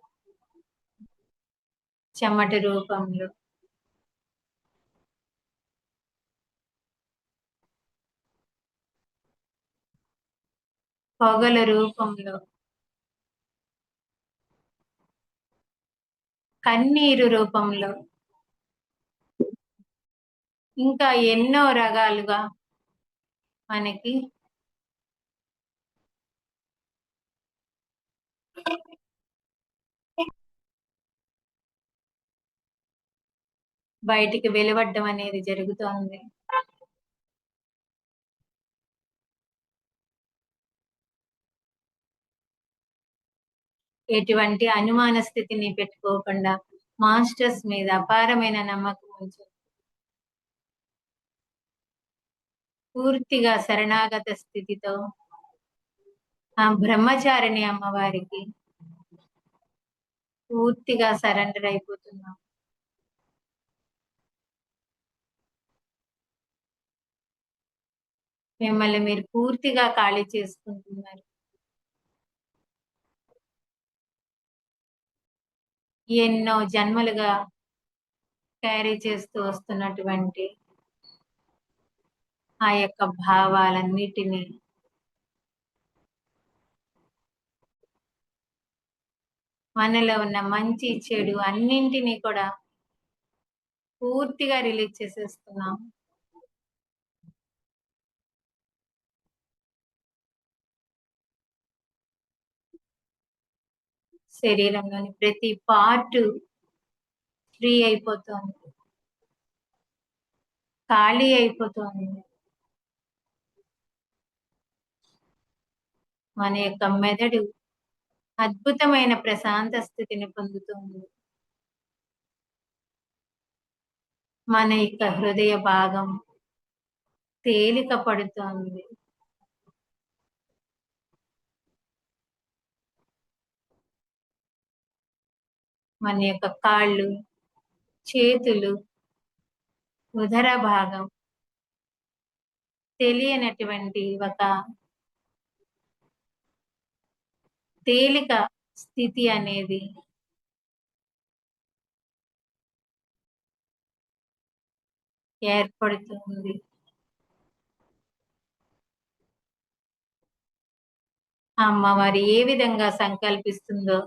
చెమట రూపంలో, పొగల రూపంలో, కన్నీరు రూపంలో, ఇంకా ఎన్నో రకాలుగా మనకి బయటికి వెలువడ్డం అనేది జరుగుతోంది. ఎటువంటి అనుమాన స్థితిని పెట్టుకోకుండా మాస్టర్స్ మీద అపారమైన నమ్మకం ఉంచు. పూర్తిగా శరణాగత స్థితితో ఆ బ్రహ్మచారిణి అమ్మవారికి పూర్తిగా సరెండర్ అయిపోతున్నాం. మిమ్మల్ని మీరు పూర్తిగా ఖాళీ చేసుకుంటున్నారు. ఎన్నో జన్మలుగా క్యారీ చేస్తూ వస్తున్నటువంటి ఆ యొక్క భావాలన్నిటినీ మనలో ఉన్న మంచి చెడు అన్నింటినీ కూడా పూర్తిగా రిలీజ్ చేసేస్తున్నాం. శరీరంలోని ప్రతి పార్ట్ ఫ్రీ అయిపోతుంది, ఖాళీ అయిపోతుంది. మన యొక్క మెదడు అద్భుతమైన ప్రశాంత స్థితిని పొందుతుంది. మన యొక్క హృదయ భాగం తేలిక పడుతోంది. మన యొక్క కాళ్ళు, చేతులు, ఉదర భాగం తెలియనటువంటి ఒక తేలిక స్థితి అనేది ఏర్పడుతుంది. అమ్మవారు ఏ విధంగా సంకల్పిస్తుందో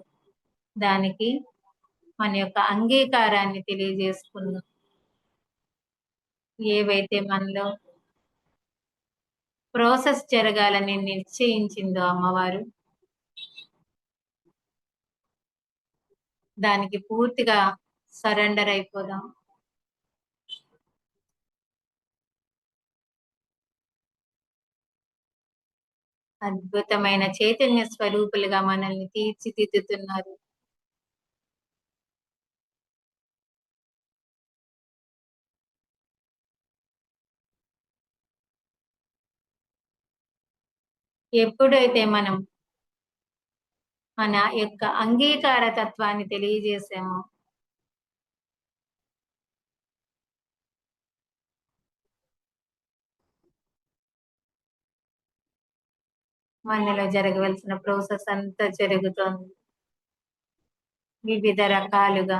దానికి మన యొక్క అంగీకారాన్ని తెలియజేసుకుందాం. ఏవైతే మనలో ప్రాసెస్ జరగాలని నిశ్చయించిందో అమ్మవారు, దానికి పూర్తిగా సరెండర్ అయిపోదాం. అద్భుతమైన చైతన్య స్వరూపులుగా మనల్ని తీర్చిదిద్దుతున్నారు. ఎప్పుడైతే మనం మన యొక్క అంగీకార తత్వాన్ని తెలియజేసామో, మనలో జరగవలసిన ప్రాసెస్ అంతా జరుగుతోంది. వివిధ రకాలుగా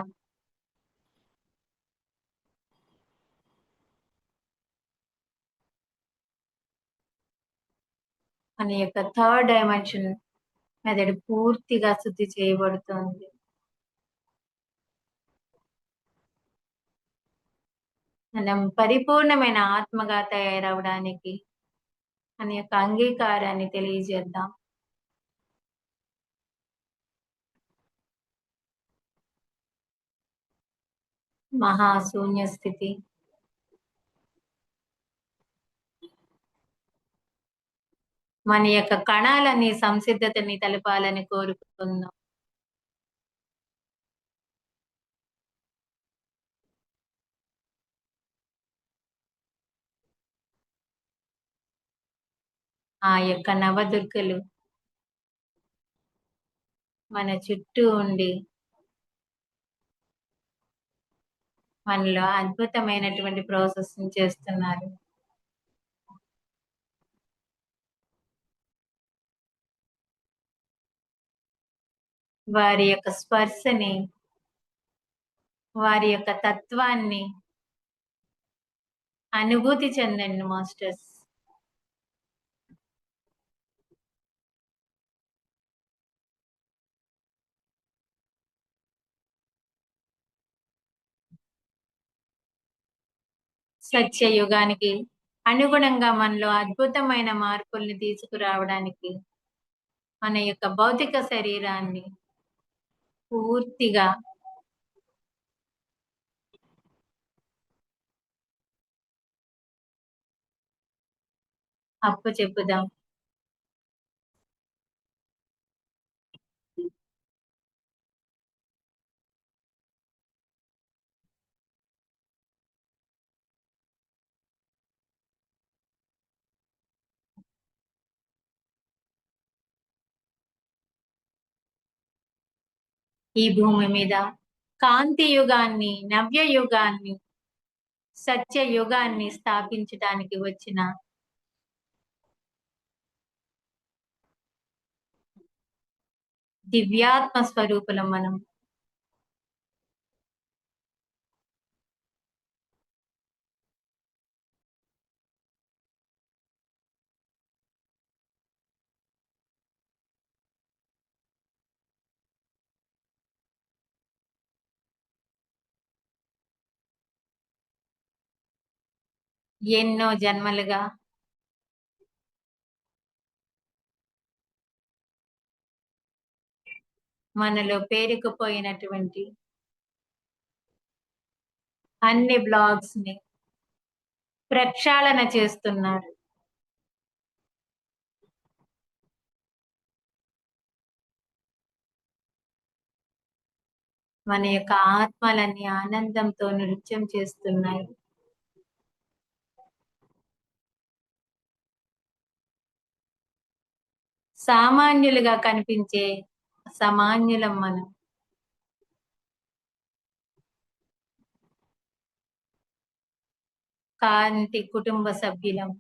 మన యొక్క థర్డ్ డైమెన్షన్ మెదడు పూర్తిగా శుద్ధి చేయబడుతోంది. మనం పరిపూర్ణమైన ఆత్మగా తయారవడానికి మన యొక్క అంగీకారాన్ని తెలియజేద్దాం. మహాశూన్య స్థితి, మన యొక్క కణాలని సంసిద్ధతని తెలపాలని కోరుకుందాం. ఆ యొక్క నవదుర్గలు మన చుట్టూ ఉండి మనలో అద్భుతమైనటువంటి ప్రాసెస్ చేస్తున్నారు. వారి యొక్క స్పర్శని, వారి యొక్క తత్వాన్ని అనుభూతి చెందండి మాస్టర్స్. సత్యయుగానికి అనుగుణంగా మనలో అద్భుతమైన మార్పుల్ని తీసుకురావడానికి మన యొక్క భౌతిక శరీరాన్ని పూర్తిగా అప్పచెప్పుదాం. ఈ భూమి మీద కాంతి యుగాన్ని, నవ్య యుగాన్ని, సత్య యుగాన్ని స్థాపించడానికి వచ్చిన దివ్యాత్మ స్వరూపులం మనం. ఎన్నో జన్మలుగా మనలో పేరుకుపోయినటువంటి అన్ని బ్లాగ్స్ ని ప్రక్షాళన చేస్తున్నారు. మన యొక్క ఆత్మలన్నీ ఆనందంతో నృత్యం చేస్తున్నాయి. సామాన్యులుగా కనిపించే అసామాన్యులం మనం. కాంతి కుటుంబ సభ్యులం.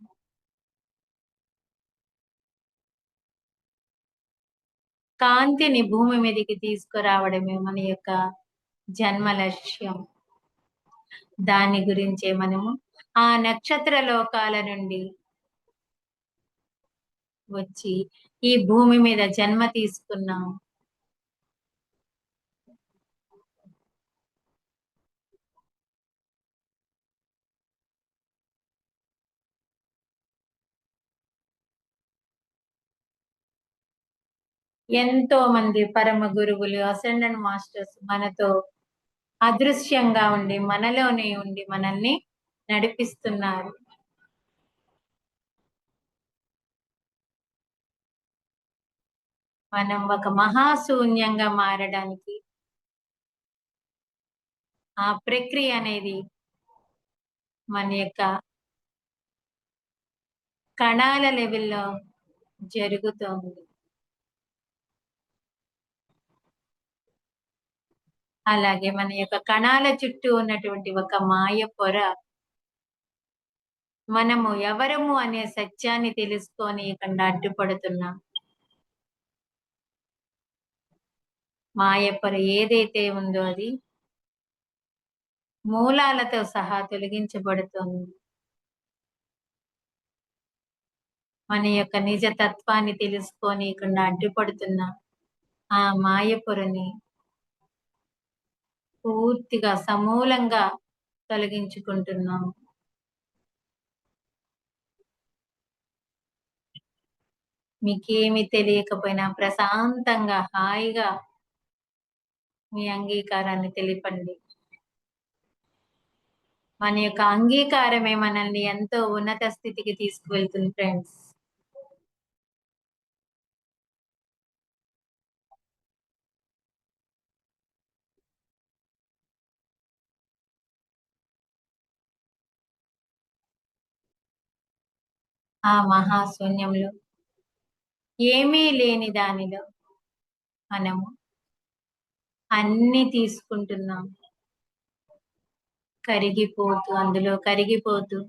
కాంతిని భూమి మీదకి తీసుకురావడమే మన యొక్క జన్మ లక్ష్యం. దాని గురించే మనము ఆ నక్షత్ర లోకాల నుండి వచ్చి ఈ భూమి మీద జన్మ తీసుకున్నాం. ఎంతో మంది పరమ గురువులు, అసెండెంట్ మాస్టర్స్ మనతో అదృశ్యంగా ఉండి, మనలోనే ఉండి మనల్ని నడిపిస్తున్నారు. మనం ఒక మహాశూన్యంగా మారడానికి ఆ ప్రక్రియ అనేది మన యొక్క కణాల లెవెల్‌లో జరుగుతోంది. అలాగే మన యొక్క కణాల చుట్టూ ఉన్నటువంటి ఒక మాయ పొర మనము ఎవరము అనే సత్యాన్ని తెలుసుకోనీయకుండా అడ్డుపడుతున్నాం. మాయ పొర ఏదైతే ఉందో అది మూలాలతో సహా తొలగించబడుతోంది. మన యొక్క నిజ తత్వాన్ని తెలుసుకోనీయకుండా అడ్డుపడుతున్న ఆ మాయ పొరని పూర్తిగా సమూలంగా తొలగించుకుంటున్నాం. మీకేమి తెలియకపోయినా ప్రశాంతంగా, హాయిగా మీ అంగీకారాన్ని తెలపండి. మన యొక్క అంగీకారమే మనల్ని ఎంతో ఉన్నత స్థితికి తీసుకువెళ్తుంది ఫ్రెండ్స్. ఆ మహాశూన్యంలో ఏమీ లేని దానిలో మనము అన్నీ తీసుకుంటున్నాం. అందులో కరిగిపోతూ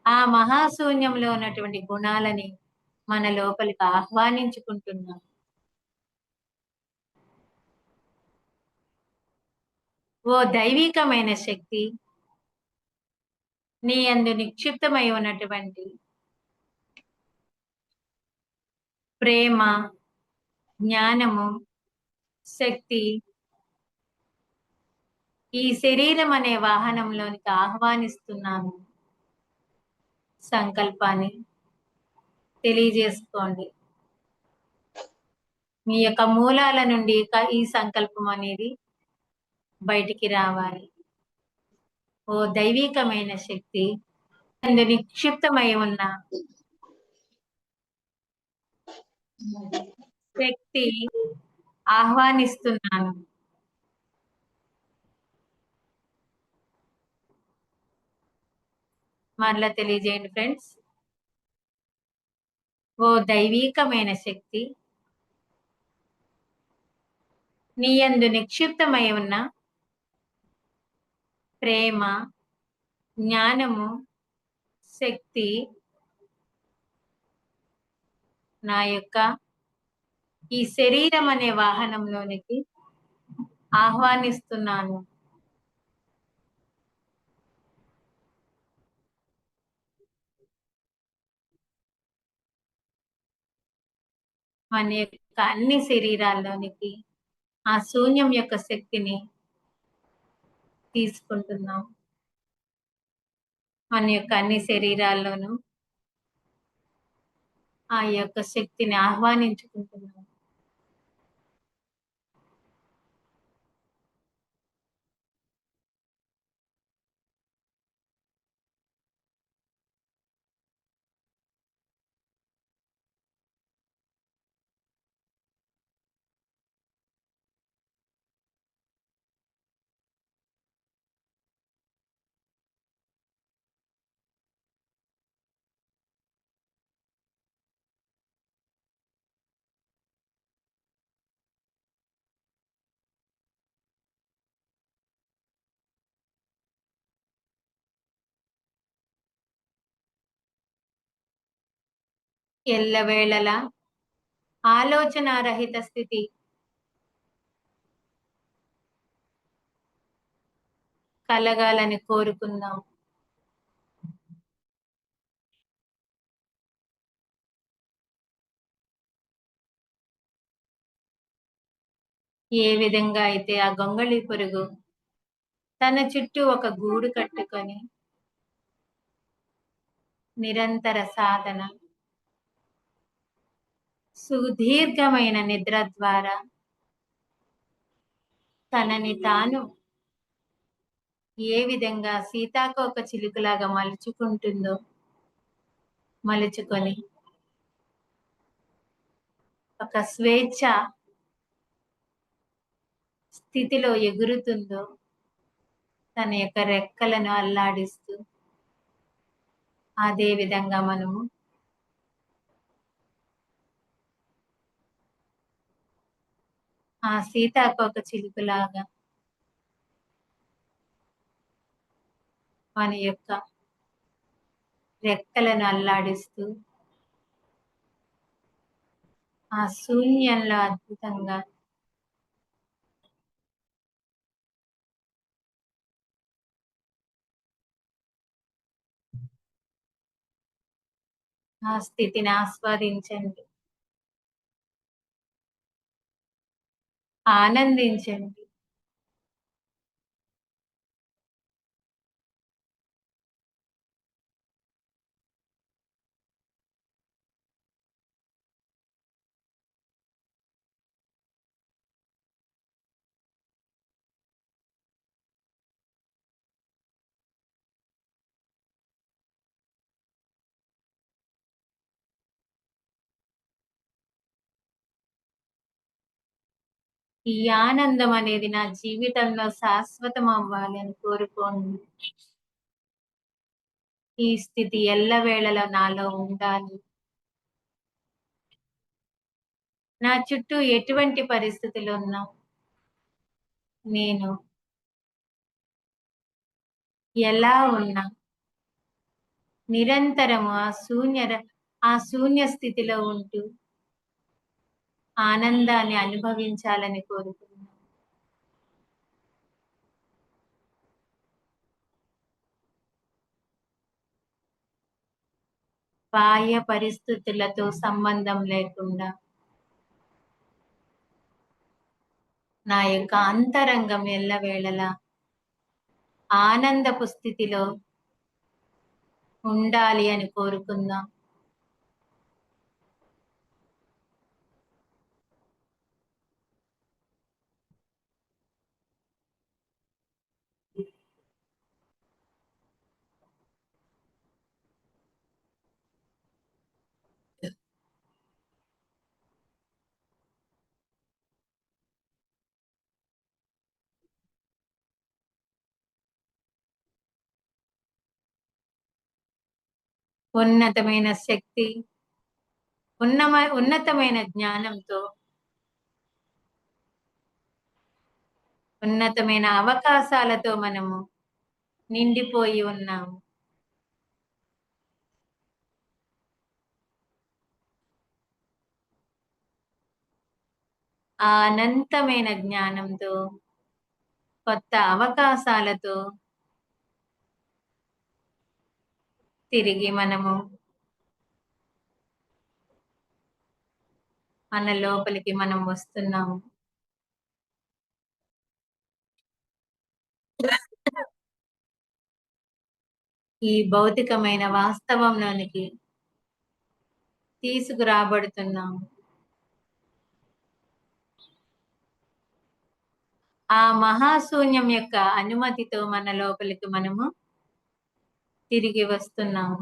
ఆ మహాశూన్యంలో ఉన్నటువంటి గుణాలని మన లోపలికి ఆహ్వానించుకుంటున్నాం. ఓ దైవికమైన శక్తి, నీ యందు నిక్షిప్తమై ఉన్నటువంటి ప్రేమ, జ్ఞానము, శక్తి ఈ శరీరం అనే వాహనంలోనికి ఆహ్వానిస్తున్నాను. సంకల్పాన్ని తెలియజేసుకోండి. మీ యొక్క మూలాల నుండి ఈ సంకల్పం అనేది బయటికి రావాలి. ఓ దైవికమైన శక్తి, యందు నిక్షిప్తమై ఉన్న శక్తి ఆహ్వానిస్తున్నాను. మరలా తెలియజేయండి ఫ్రెండ్స్. ఓ దైవికమైన శక్తి, నీ యందు నిక్షిప్తమై ఉన్న ప్రేమ, జ్ఞానము, శక్తి నా యొక్క ఈ శరీరం అనే వాహనంలోనికి ఆహ్వానిస్తున్నాను. మన యొక్క అన్ని శరీరాల్లోనికి ఆ శూన్యం యొక్క శక్తిని తీసుకుంటున్నాం. మన యొక్క అన్ని శరీరాల్లోనూ ఆ యొక్క శక్తిని ఆహ్వానించుకుంటున్నాం. ఎల్లవేళలా ఆలోచనారహిత స్థితి కలగాలని కోరుకుందాం. ఏ విధంగా అయితే ఆ గొంగళి పురుగు తన చుట్టూ ఒక గూడు కట్టుకొని నిరంతర సాధన, సుదీర్ఘమైన నిద్ర ద్వారా తనని తాను ఏ విధంగా సీతాకోక చిలుకలాగా మలుచుకొని ఒక స్వేచ్ఛ స్థితిలో ఎగురుతుందో, తన యొక్క రెక్కలను అల్లాడిస్తూ, అదే విధంగా మనము ఆ సీతాకోక చిలుకలాగా మన యొక్క రెక్కలను అల్లాడిస్తూ ఆ శూన్యంలో అద్భుతంగా ఆ స్థితిని ఆస్వాదించండి, ఆనందించండి. ఈ ఆనందం అనేది నా జీవితంలో శాశ్వతం అవ్వాలి అని కోరుకోండి. ఈ స్థితి ఎల్లవేళలా నాలో ఉండాలి. నా చుట్టూ ఎటువంటి పరిస్థితులున్నా నేను ఎలా ఉన్నా నిరంతరము ఆ శూన్య స్థితిలో ఉంటూ ఆనందాన్ని అనుభవించాలని కోరుకుంటున్నాను. బాహ్య పరిస్థితులతో సంబంధం లేకుండా నా యొక్క అంతరంగం ఎల్లవేళలా ఆనందపు స్థితిలో ఉండాలి అని కోరుకుందాం. ఉన్నతమైన శక్తి, ఉన్నతమైన జ్ఞానంతో, ఉన్నతమైన అవకాశాలతో మనము నిండిపోయి ఉన్నాము. ఆ అనంతమైన జ్ఞానంతో, కొత్త అవకాశాలతో తిరిగి మనము మన లోపలికి మనం వస్తున్నాము. ఈ భౌతికమైన వాస్తవంలోనికి తీసుకురాబడుతున్నాము. ఆ మహాశూన్యం యొక్క అనుమతితో మన లోపలికి మనము తిరిగి వస్తున్నాము.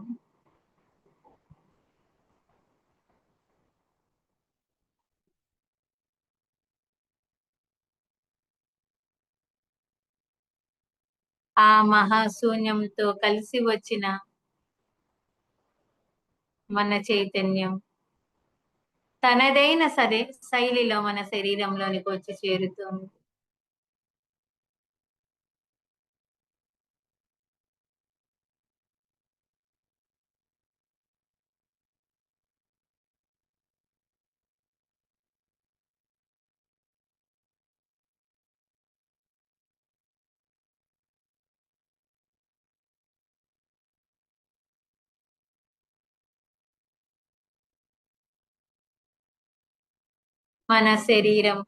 ఆ మహాశూన్యంతో కలిసి వచ్చిన మన చైతన్యం తనదైన శైలిలో మన శరీరంలోనికి వచ్చి చేరుతుంది. మన శరీరం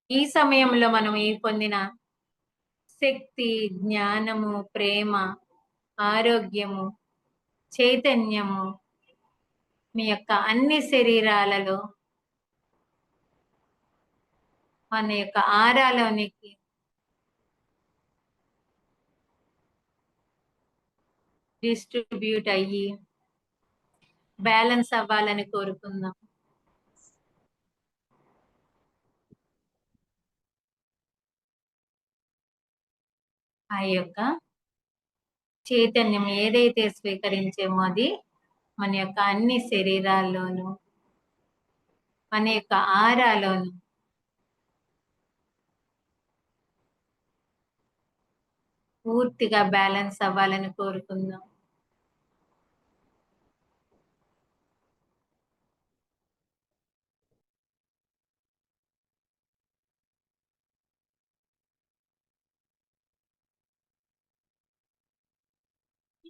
ఈ సమయంలో మనం ఈ పొందిన శక్తి, జ్ఞానము, ప్రేమ, ఆరోగ్యము, చైతన్యము మీ యొక్క అన్ని శరీరాలలో మన యొక్క ఆరాలోనికి డిస్ట్రిబ్యూట్ అయ్యి బ్యాలెన్స్ అవ్వాలని కోరుకుందాం. ఆ యొక్క చైతన్యం ఏదైతే స్వీకరించేమో అది మన యొక్క అన్ని శరీరాల్లోనూ, మన యొక్క ఆరాలోను పూర్తిగా బ్యాలెన్స్ అవ్వాలని కోరుకుందాం.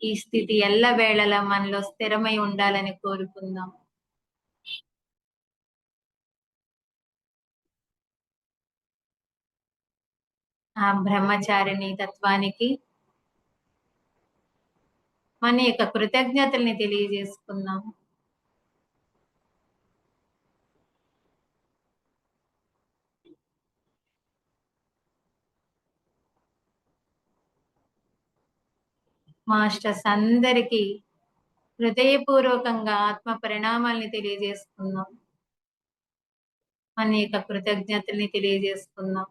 ఈ స్థితి ఎల్లవేళలా మనలో స్థిరమై ఉండాలని కోరుకుందాం. ఆ బ్రహ్మచారిణి తత్వానికి మన యొక్క కృతజ్ఞతల్ని తెలియజేసుకుందాం. మాస్టర్స్ అందరికీ హృదయపూర్వకంగా ఆత్మ పరిణామాల్ని తెలియజేసుకుందాం. మన యొక్క కృతజ్ఞతల్ని తెలియజేసుకుందాం.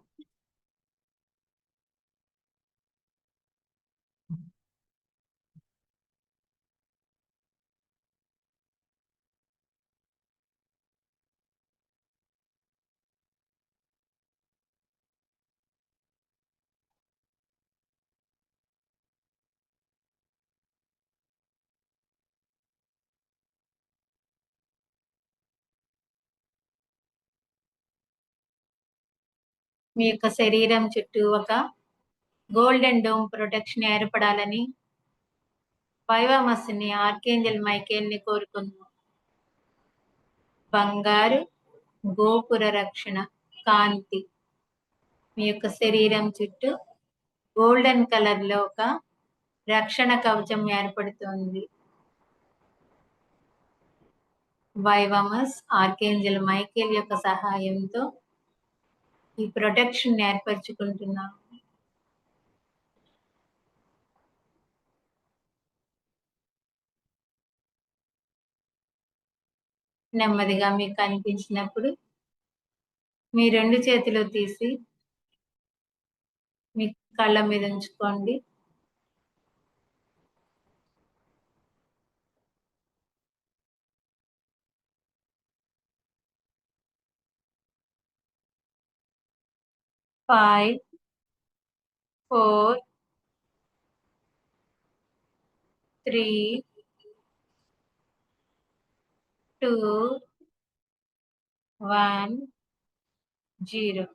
మీ యొక్క శరీరం చుట్టూ ఒక గోల్డెన్ డోమ్ ప్రొటెక్షన్ ఏర్పడాలని వైవామస్ని ఆర్కేంజల్ మైకేల్ని కోరుకుందాం. బంగారు గోపుర రక్షణ కాంతి మీ యొక్క శరీరం చుట్టూ గోల్డెన్ కలర్ లో ఒక రక్షణ కవచం ఏర్పడుతుంది. వైవామస్ ఆర్కేంజల్ మైకేల్ యొక్క సహాయంతో ఈ ప్రొటెక్షన్ ఏర్పరచుకుంటున్నాం. నెమ్మదిగా మీకు అనిపించినప్పుడు మీ 2 చేతులు తీసి మీ కళ్ళ మీద ఉంచుకోండి. Five, 4, 3, 2, 1, 0.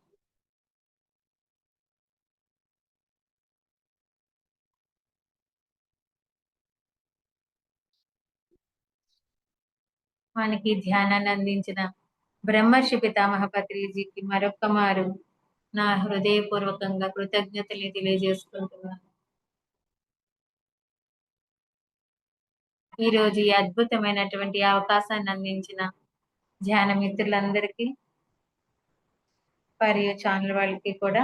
మనకి ధ్యానాన్ని అందించిన బ్రహ్మర్షి పితామహ పత్రిజీకి మరొక్క మారు నా హృదయపూర్వకంగా కృతజ్ఞతలు తెలియజేసుకుంటున్నాను. ఈరోజు ఈ అద్భుతమైనటువంటి అవకాశాన్ని అందించిన ధ్యాన మిత్రులందరికీ మరియు ఛానల్ వాళ్ళకి కూడా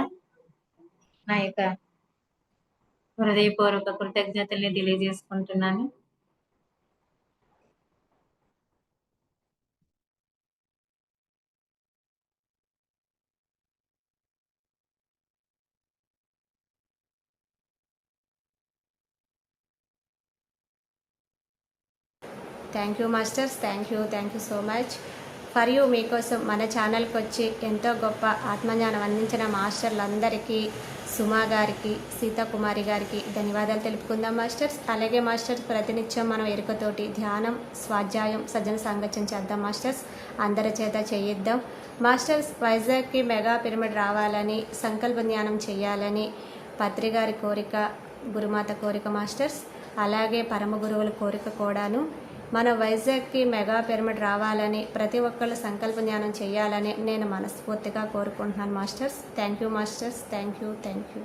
నా యొక్క హృదయపూర్వక కృతజ్ఞతల్ని తెలియజేసుకుంటున్నాను. Thank you masters, thank you so much for you. మీకోసం మన ఛానల్కి వచ్చి ఎంతో గొప్ప ఆత్మజ్ఞానం అందించిన మాస్టర్లందరికీ, సుమా గారికి, సీతాకుమారి గారికి ధన్యవాదాలు తెలుపుకుందాం మాస్టర్స్. అలాగే మాస్టర్స్ ప్రతినిత్యం మనం ఎరుకతోటి ధ్యానం, స్వాధ్యాయం, సజ్జన సాంగత్యం చేద్దాం మాస్టర్స్. అందరి చేత చేయిద్దాం మాస్టర్స్. వైజాగ్కి మెగా పిరమిడ్ రావాలని, సంకల్ప ధ్యానం చేయాలని పత్రి గారి కోరిక, గురుమాత కోరిక మాస్టర్స్. అలాగే పరమ గురువుల కోరిక కూడాను. మన వైజాగ్కి మెగా పిరమిడ్ రావాలని ప్రతి ఒక్కళ్ళు సంకల్ప జ్ఞానం చేయాలని నేను మనస్ఫూర్తిగా కోరుకుంటున్నాను masters. Thank you masters. Thank you.